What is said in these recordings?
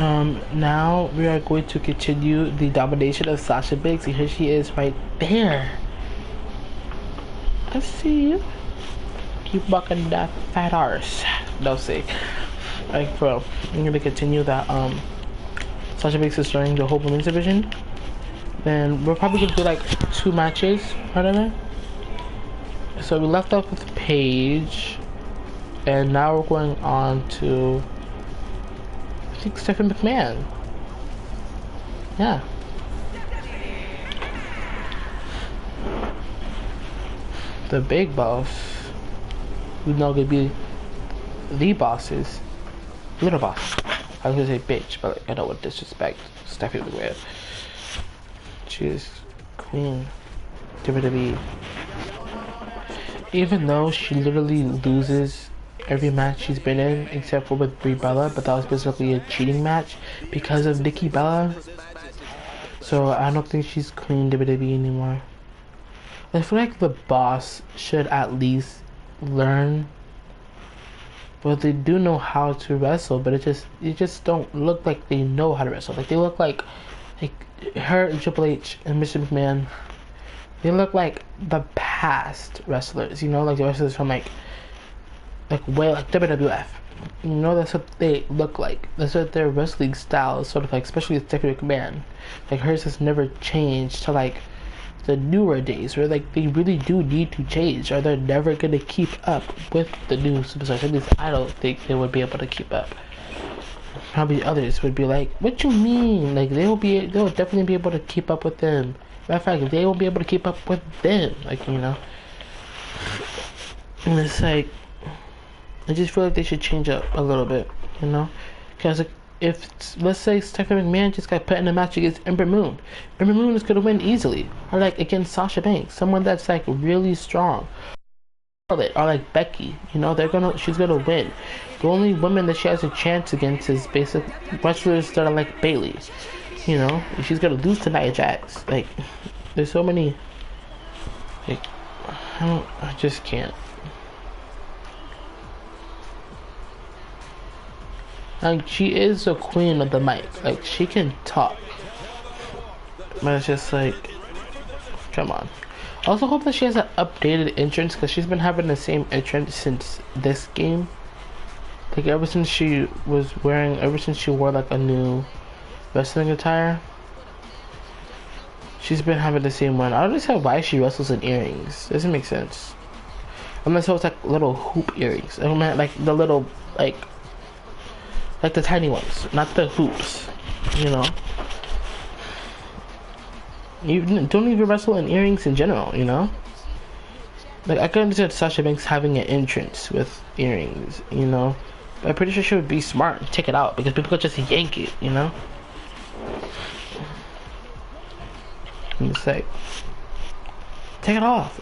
Now we are going to continue the domination of Sasha Banks. Here she is right there. I see you. Keep bucking that fat arse. No say. Like, bro, I'm gonna continue that, Sasha Banks is starting the whole women's division. Then we're probably gonna do like 2 matches out of it. So we left off with Paige. And now we're going on to, I think, Stephanie McMahon. Yeah. The big boss. Who's not gonna be the bosses. Little boss. I was gonna say bitch, but like, I don't want disrespect. Stephanie McMahon. She is queen. WWE. Even though she literally loses every match she's been in, except for with Brie Bella, but that was basically a cheating match because of Nikki Bella. So I don't think she's queen WWE anymore. I feel like the boss should at least learn. But they do know how to wrestle, but it just don't look like they know how to wrestle. Like they look like her and Triple H and Mr. McMahon. They look like the past wrestlers, you know, like the wrestlers from like WWF. You know, that's what they look like. That's what their wrestling style is sort of like, especially with Stephanie McMahon. Like hers has never changed to like the newer days where like they really do need to change or they're never gonna keep up with the new superstars. At least I don't think they would be able to keep up. Probably others would be like, what you mean? Like they'll definitely be able to keep up with them. Matter of fact, they won't be able to keep up with them. Like, you know. And it's like, I just feel like they should change up a little bit, you know? Because like, if, let's say Stephanie McMahon just got put in a match against Ember Moon is gonna win easily. Or like against Sasha Banks, someone that's like really strong. Or like Becky, you know, she's gonna win. The only women that she has a chance against is basic wrestlers that are like Bailey. You know, she's gonna lose to Nia Jax. Like, there's so many. Like, I just can't. Like, she is the queen of the mic. Like, she can talk. But it's just like, come on. I also hope that she has an updated entrance because she's been having the same entrance since this game. Like, ever since she wore like a new wrestling attire, she's been having the same one. I don't understand why she wrestles in earrings. Doesn't make sense. Unless it was like little hoop earrings. I mean, like the little like the tiny ones, not the hoops. You know. You don't even wrestle in earrings in general. You know. Like I could understand Sasha Banks having an entrance with earrings. You know. But I'm pretty sure she would be smart and take it out because people could just yank it. You know. And it's like, take it off.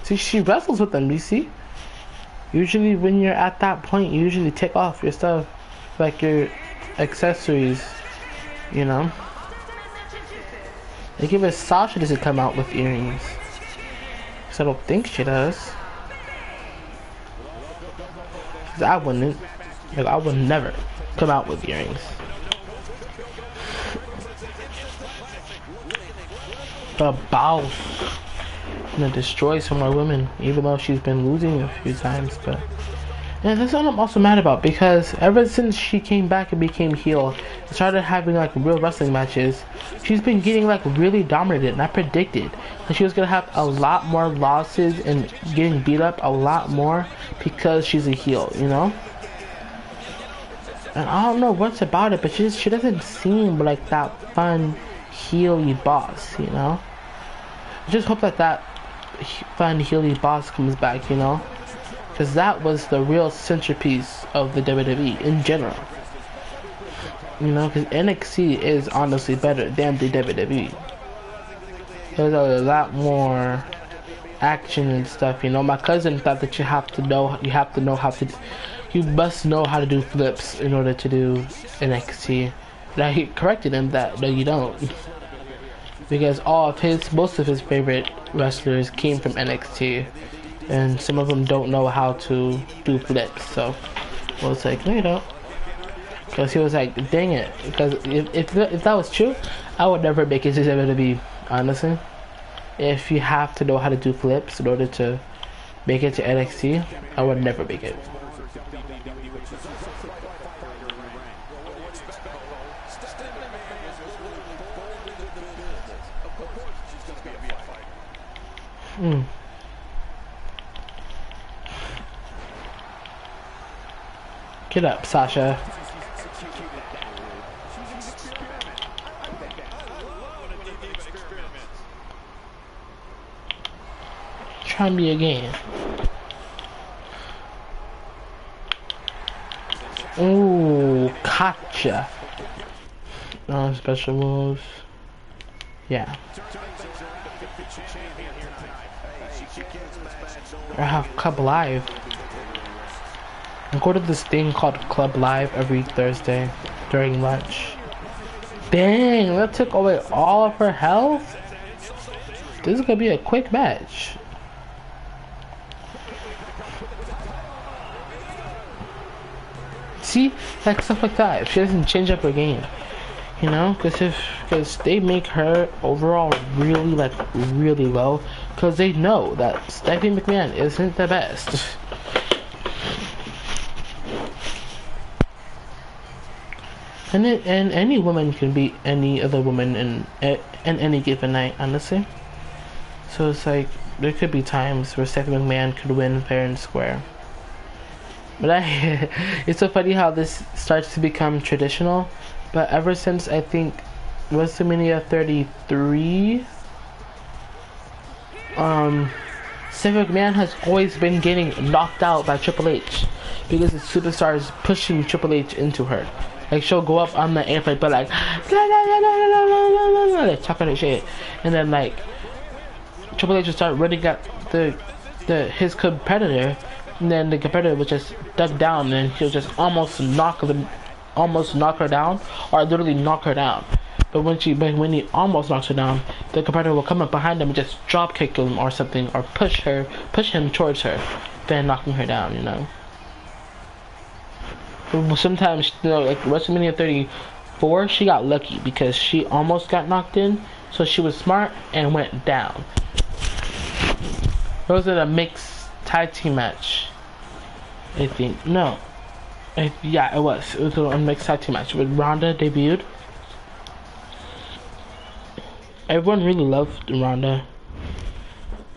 See, she wrestles with them, you see? Usually when you're at that point, you usually take off your stuff. Like your accessories, you know? Like even Sasha doesn't come out with earrings. Because I don't think she does. Because I wouldn't. Like I would never come out with earrings. The boss gonna destroy some more women, even though she's been losing a few times. But and that's what I'm also mad about because ever since she came back and became heel, and started having like real wrestling matches, she's been getting like really dominated. And I predicted that she was gonna have a lot more losses and getting beat up a lot more because she's a heel, you know. And I don't know what's about it, but she doesn't seem like that fun heel-y boss, you know. I just hope that fun heel-y boss comes back, you know, because that was the real centerpiece of the WWE in general, you know, because NXT is honestly better than the WWE. There's a lot more action and stuff, you know. My cousin thought that you must know how to do flips in order to do NXT. And I corrected him that no, you don't, because most of his favorite wrestlers came from NXT, and some of them don't know how to do flips. So, well, it's like no, you don't. Because he was like, dang it. Because if that was true, I would never make it to WWE, honestly. If you have to know how to do flips in order to make it to NXT, I would never make it. Get up, Sasha. Try me again. Ooh, gotcha. Special moves. Yeah. I have Club Live. I go to this thing called Club Live every Thursday during lunch. Dang, that took away all of her health? This is gonna be a quick match. See, like stuff like that. If she doesn't change up her game, you know, because they make her overall really low, because they know that Stephanie McMahon isn't the best. And any woman can beat any other woman in any given night, honestly. So it's like there could be times where Stephanie McMahon could win fair and square. But it's so funny how this starts to become traditional. But ever since I think WrestleMania 33, Stephanie McMahon has always been getting knocked out by Triple H because the superstars pushing Triple H into her. Like she'll go up on the airplane, but like talking shit, and then like Triple H will start running at his competitor. And then the competitor would just duck down, and he'll just almost knock her down, or literally knock her down. But when he almost knocks her down, the competitor will come up behind him and just drop kick him or something, or push him towards her, then knocking her down. You know. But sometimes, you know, like WrestleMania 34, she got lucky because she almost got knocked in, so she was smart and went down. It was in a mixed tag team match, I think. No. Yeah, it was. It was a mixed tag team match when Ronda debuted. Everyone really loved Ronda.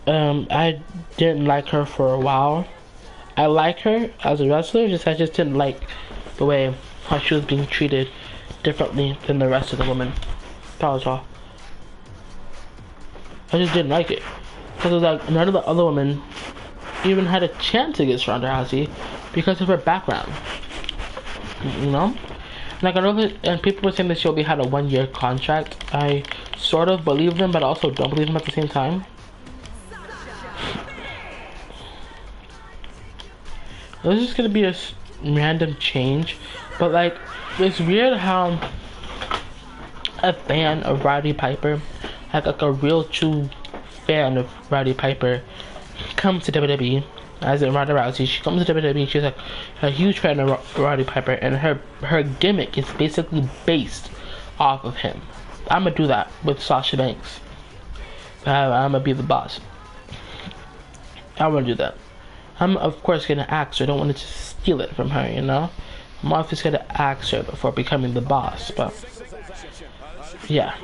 I didn't like her for a while. I like her as a wrestler, I just didn't like the way how she was being treated differently than the rest of the women. That was all. I just didn't like it. Because it was like none of the other women even had a chance against Ronda Rousey because of her background. You know? Like I know that, and people were saying that she only had a 1-year contract. I sort of believe them, but also don't believe them at the same time. This is gonna be a random change, but like it's weird how a fan of Roddy Piper, like a real true fan of Roddy Piper, comes to WWE. As in Ronda Rousey, she comes to WWE. She's like a huge fan of Roddy Piper, and her gimmick is basically based off of him. I'm gonna do that with Sasha Banks. I'm gonna be the boss. I wanna do that. I'm of course gonna ask her. I don't want to just steal it from her, you know. I'm obviously gonna ask her before becoming the boss, but yeah.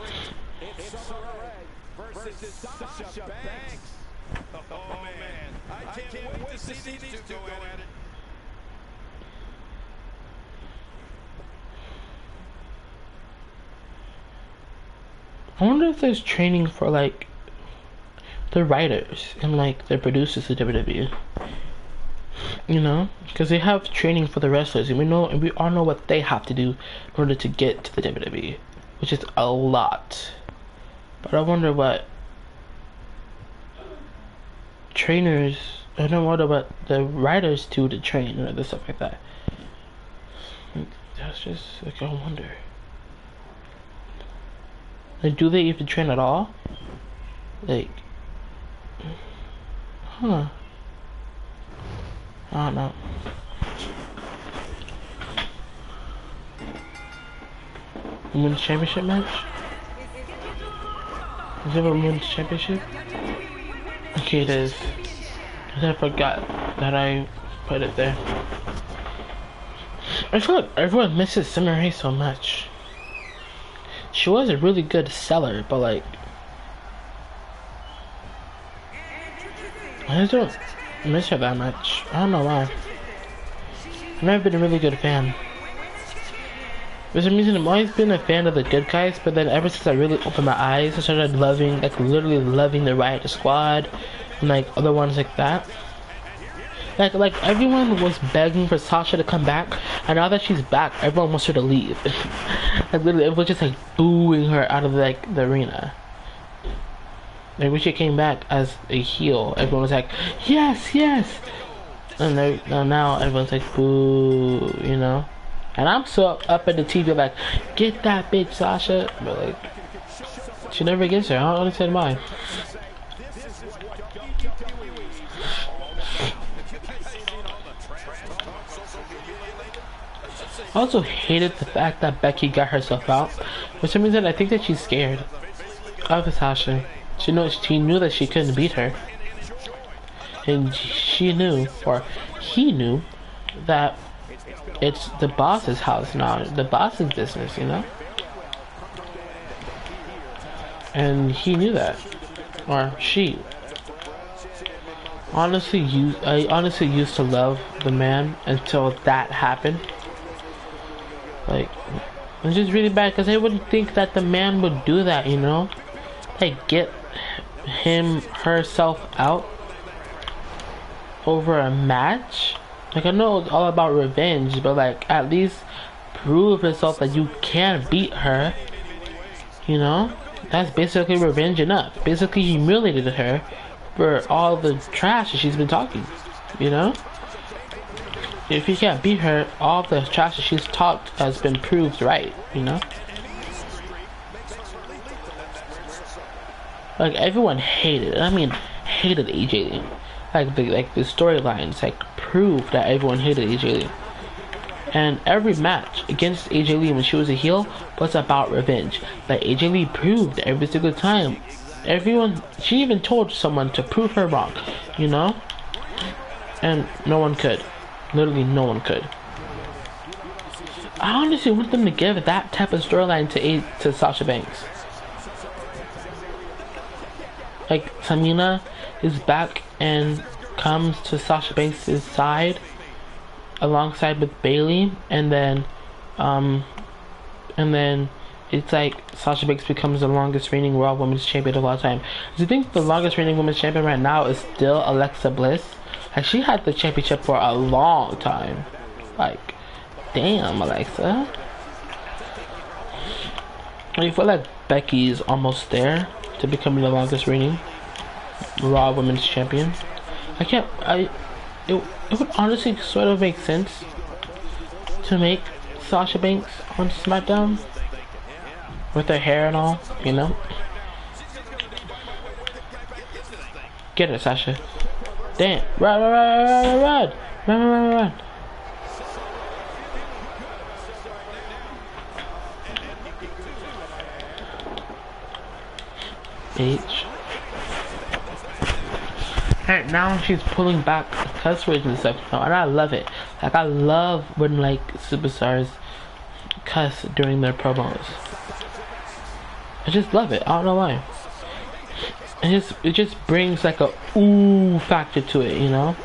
I wonder if there's training for like the writers and like the producers of WWE. You know, because they have training for the wrestlers, and we all know what they have to do in order to get to the WWE, which is a lot. But I wonder what trainers, I don't know what the writers do to train or stuff like that. That's just like, I wonder. Like, do they even train at all? Like, huh? I don't know. women's championship match? Is it a women's championship? Okay, it is. I forgot that I put it there. I feel like everyone misses Summer Rae so much. She was a really good seller, but like, I just don't miss her that much. I don't know why. I've never been a really good fan. For some reason, I've always been a fan of the good guys, but then ever since I really opened my eyes, I started loving, like literally loving the Riot Squad, and like other ones like that. Like everyone was begging for Sasha to come back, and now that she's back, everyone wants her to leave. Like literally, everyone's just like booing her out of like the arena. Like when she came back as a heel, everyone was like, yes, yes, and now everyone's like, boo, you know. And I'm so up at the TV like, get that bitch Sasha, but like, she never gets her. I don't understand why. I also hated the fact that Becky got herself out. For some reason, I think that she's scared of Sasha. She knew that she couldn't beat her, and she knew, or he knew, that it's the boss's house now, the boss's business, you know. And he knew that, or she. I honestly used to love the man until that happened. Like, it's just really bad because I wouldn't think that the man would do that, you know? Like, get herself out over a match? Like, I know it's all about revenge, but like, at least prove yourself that you can beat her, you know? That's basically revenge enough. Basically humiliated her for all the trash that she's been talking, you know? If you can't beat her, all the trash that she's talked has been proved right, you know? Like, everyone hated it. I mean, hated AJ Lee. Like the storylines, like, proved that everyone hated AJ Lee. And every match against AJ Lee when she was a heel was about revenge. Like, AJ Lee proved every single time. She even told someone to prove her wrong, you know? And no one could. Literally no one could. I honestly want them to give that type of storyline to Sasha Banks. Like, Tamina is back and comes to Sasha Banks' side alongside with Bayley, and then it's like Sasha Banks becomes the longest reigning Raw Women's Champion of all time. Do you think the longest reigning Women's Champion right now is still Alexa Bliss? Like, she had the championship for a long time. Like, damn, Alexa. I feel like Becky's almost there to becoming the longest reigning Raw Women's Champion. It would honestly sort of make sense to make Sasha Banks on SmackDown with her hair and all, you know? Get it, Sasha. Damn. Run. H. Alright, now she's pulling back cuss words and stuff now, and I love it. Like, I love when, like, superstars cuss during their promos. I just love it. I don't know why. It just brings like a ooh factor to it, you know?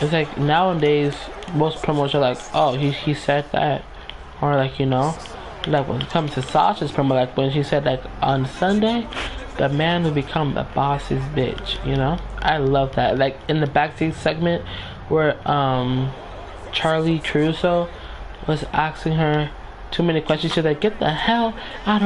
It's like nowadays most promos are like, oh, he said that, or like, you know, like when it comes to Sasha's promo, like when she said like on Sunday, the man will become the boss's bitch, you know? I love that. Like in the backstage segment where Charlie Caruso was asking her too many questions, she's like, get the hell out of